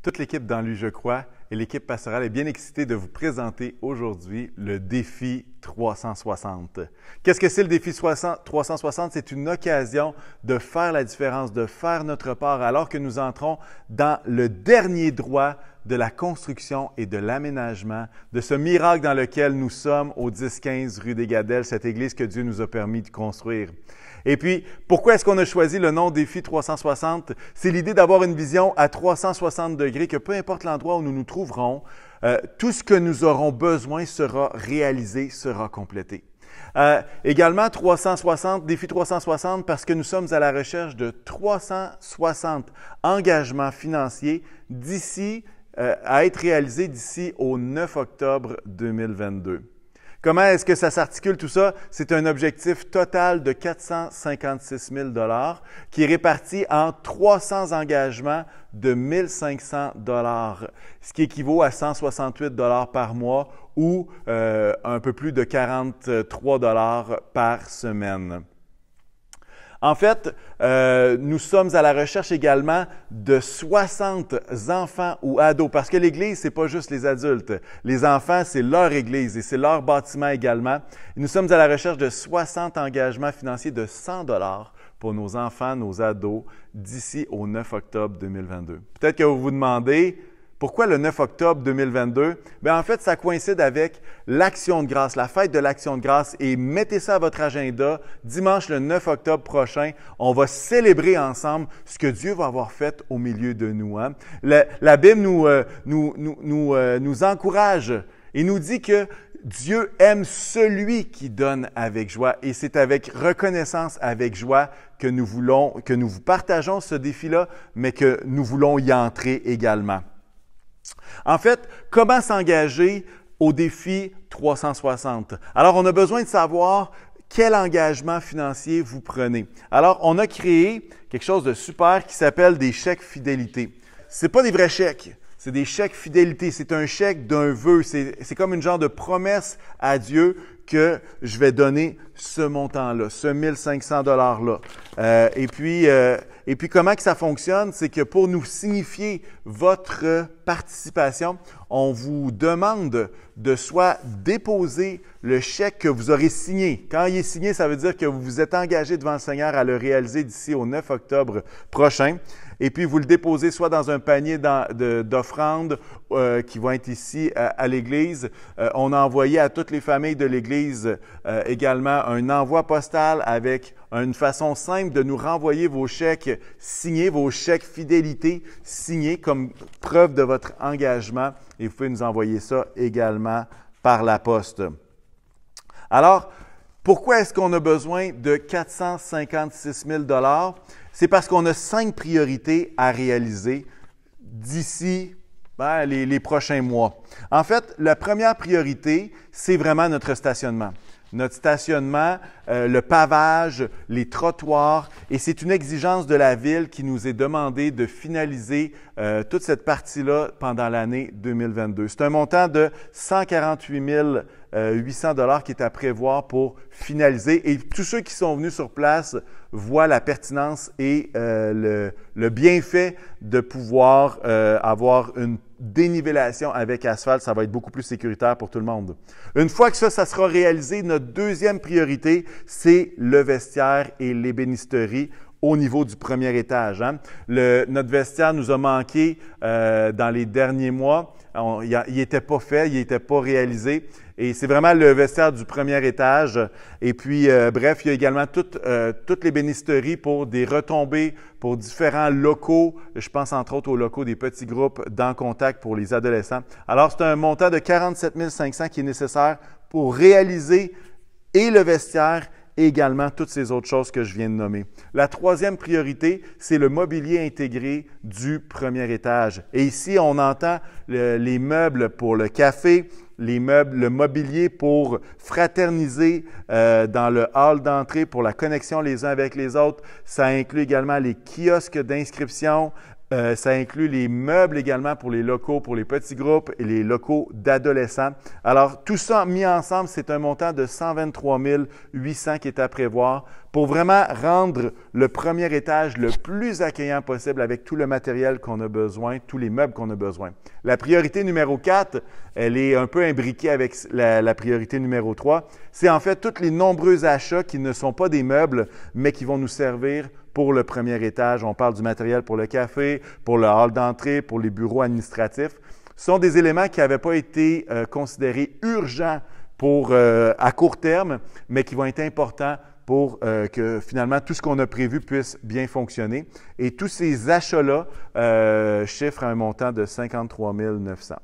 Toute l'équipe dans lui, je crois, et l'équipe pastorale est bien excitée de vous présenter aujourd'hui le défi 360. Qu'est-ce que c'est le défi 360? C'est une occasion de faire la différence, de faire notre part alors que nous entrons dans le dernier droit de la construction et de l'aménagement de ce miracle dans lequel nous sommes au 10-15 rue des Gadelles, cette église que Dieu nous a permis de construire. Et puis, pourquoi est-ce qu'on a choisi le nom Défi 360? C'est l'idée d'avoir une vision à 360 degrés, que peu importe l'endroit où nous nous trouverons, tout ce que nous aurons besoin sera réalisé, sera complété. Également, 360, Défi 360, parce que nous sommes à la recherche de 360 engagements financiers d'ici à être réalisés d'ici au 9 octobre 2022. Comment est-ce que ça s'articule tout ça? C'est un objectif total de 456 000 qui est réparti en 300 engagements de 1 500 ce qui équivaut à 168 par mois ou un peu plus de 43 par semaine. En fait, nous sommes à la recherche également de 60 enfants ou ados, parce que l'Église, ce n'est pas juste les adultes. Les enfants, c'est leur Église et c'est leur bâtiment également. Et nous sommes à la recherche de 60 engagements financiers de 100 pour nos enfants, nos ados, d'ici au 9 octobre 2022. Peut-être que vous vous demandez, pourquoi le 9 octobre 2022? Bien, en fait, ça coïncide avec l'Action de grâce, la fête de l'Action de grâce. Et mettez ça à votre agenda. Dimanche, le 9 octobre prochain, on va célébrer ensemble ce que Dieu va avoir fait au milieu de nous. Hein? La Bible nous encourage et nous dit que Dieu aime celui qui donne avec joie. Et c'est avec reconnaissance, avec joie que nous partageons ce défi-là, mais que nous voulons y entrer également. En fait, comment s'engager au défi 360? Alors, on a besoin de savoir quel engagement financier vous prenez. Alors, on a créé quelque chose de super qui s'appelle des chèques fidélité. Ce n'est pas des vrais chèques, c'est des chèques fidélité. C'est un chèque d'un vœu. C'est comme une genre de promesse à Dieu que je vais donner ce montant-là, ce 1 500 $-là. Et puis, comment que ça fonctionne? C'est que pour nous signifier votre participation, on vous demande de soit déposer le chèque que vous aurez signé. Quand il est signé, ça veut dire que vous vous êtes engagé devant le Seigneur à le réaliser d'ici au 9 octobre prochain. Et puis, vous le déposez soit dans un panier d'offrandes qui vont être ici à l'Église. On a envoyé à toutes les familles de l'Église également un envoi postal avec une façon simple de nous renvoyer vos chèques signés, vos chèques fidélité signés comme preuve de votre engagement. Et vous pouvez nous envoyer ça également par la poste. Alors, pourquoi est-ce qu'on a besoin de 456 000 $? C'est parce qu'on a 5 priorités à réaliser d'ici les prochains mois. En fait, la première priorité, c'est vraiment notre stationnement. Notre stationnement, le pavage, les trottoirs, et c'est une exigence de la Ville qui nous est demandé de finaliser toute cette partie-là pendant l'année 2022. C'est un montant de 148 800 $ qui est à prévoir pour finaliser. Et tous ceux qui sont venus sur place voient la pertinence et le bienfait de pouvoir avoir une dénivellation avec asphalte. Ça va être beaucoup plus sécuritaire pour tout le monde. Une fois que ça sera réalisé, notre deuxième priorité, c'est le vestiaire et l'ébénisterie au niveau du premier étage. Hein. Notre vestiaire nous a manqué dans les derniers mois. Il n'était pas fait, il n'était pas réalisé. Et c'est vraiment le vestiaire du premier étage. Et puis, bref, il y a également toutes les bénisteries pour des retombées, pour différents locaux. Je pense entre autres aux locaux des petits groupes dans Contact pour les adolescents. Alors, c'est un montant de 47 500 qui est nécessaire pour réaliser et le vestiaire et également toutes ces autres choses que je viens de nommer. La troisième priorité, c'est le mobilier intégré du premier étage. Et ici, on entend les meubles pour le café, le mobilier pour fraterniser dans le hall d'entrée, pour la connexion les uns avec les autres. Ça inclut également les kiosques d'inscription. Ça inclut les meubles également pour les locaux, pour les petits groupes et les locaux d'adolescents. Alors, tout ça mis ensemble, c'est un montant de 123 800 qui est à prévoir pour vraiment rendre le premier étage le plus accueillant possible avec tout le matériel qu'on a besoin, tous les meubles qu'on a besoin. La priorité numéro 4, elle est un peu imbriquée avec la priorité numéro 3. C'est en fait tous les nombreux achats qui ne sont pas des meubles, mais qui vont nous servir pour le premier étage. On parle du matériel pour le café, pour le hall d'entrée, pour les bureaux administratifs. Ce sont des éléments qui n'avaient pas été considérés urgents à court terme, mais qui vont être importants pour que finalement tout ce qu'on a prévu puisse bien fonctionner. Et tous ces achats-là chiffrent à un montant de 53 900.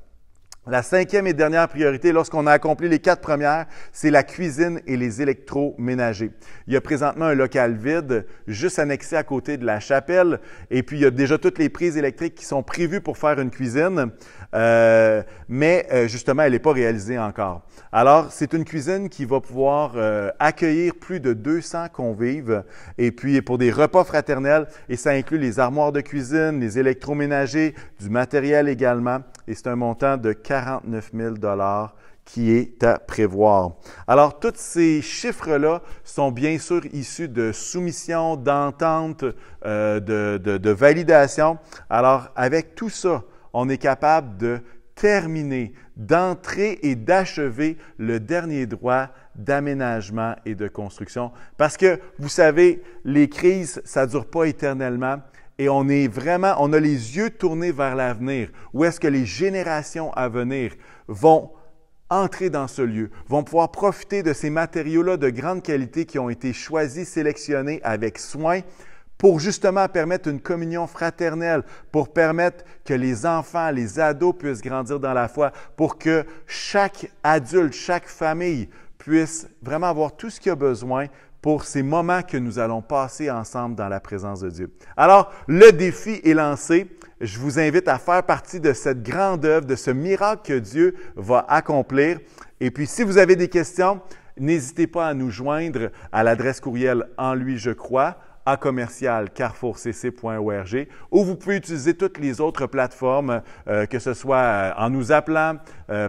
La cinquième et dernière priorité, lorsqu'on a accompli les 4 premières, c'est la cuisine et les électroménagers. Il y a présentement un local vide, juste annexé à côté de la chapelle, et puis il y a déjà toutes les prises électriques qui sont prévues pour faire une cuisine, mais justement, elle n'est pas réalisée encore. Alors, c'est une cuisine qui va pouvoir accueillir plus de 200 convives, et puis pour des repas fraternels, et ça inclut les armoires de cuisine, les électroménagers, du matériel également, et c'est un montant de 49 000 $ qui est à prévoir. Alors, tous ces chiffres-là sont bien sûr issus de soumissions, d'ententes, de validation. Alors, avec tout ça, on est capable de terminer, d'entrer et d'achever le dernier droit d'aménagement et de construction. Parce que, vous savez, les crises, ça ne dure pas éternellement. Et on a les yeux tournés vers l'avenir. Où est-ce que les générations à venir vont entrer dans ce lieu, vont pouvoir profiter de ces matériaux-là de grande qualité qui ont été choisis, sélectionnés avec soin pour justement permettre une communion fraternelle, pour permettre que les enfants, les ados puissent grandir dans la foi, pour que chaque adulte, chaque famille puisse vraiment avoir tout ce qu'il a besoin pour ces moments que nous allons passer ensemble dans la présence de Dieu. Alors, le défi est lancé. Je vous invite à faire partie de cette grande œuvre, de ce miracle que Dieu va accomplir. Et puis, si vous avez des questions, n'hésitez pas à nous joindre à l'adresse courriel en lui je crois @carrefourcc.org, ou vous pouvez utiliser toutes les autres plateformes, que ce soit en nous appelant,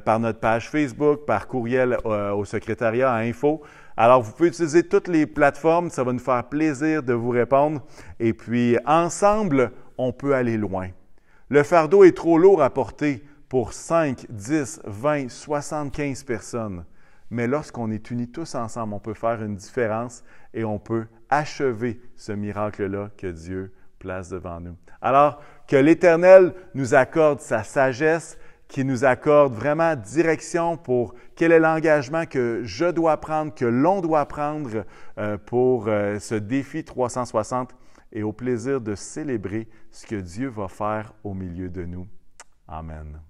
par notre page Facebook, par courriel au secrétariat à info. Alors, vous pouvez utiliser toutes les plateformes, ça va nous faire plaisir de vous répondre. Et puis, ensemble, on peut aller loin. Le fardeau est trop lourd à porter pour 5, 10, 20, 75 personnes. Mais lorsqu'on est unis tous ensemble, on peut faire une différence et on peut achever ce miracle-là que Dieu place devant nous. Alors, que l'Éternel nous accorde sa sagesse, qu'il nous accorde vraiment direction pour quel est l'engagement que je dois prendre, que l'on doit prendre pour ce défi 360 et au plaisir de célébrer ce que Dieu va faire au milieu de nous. Amen.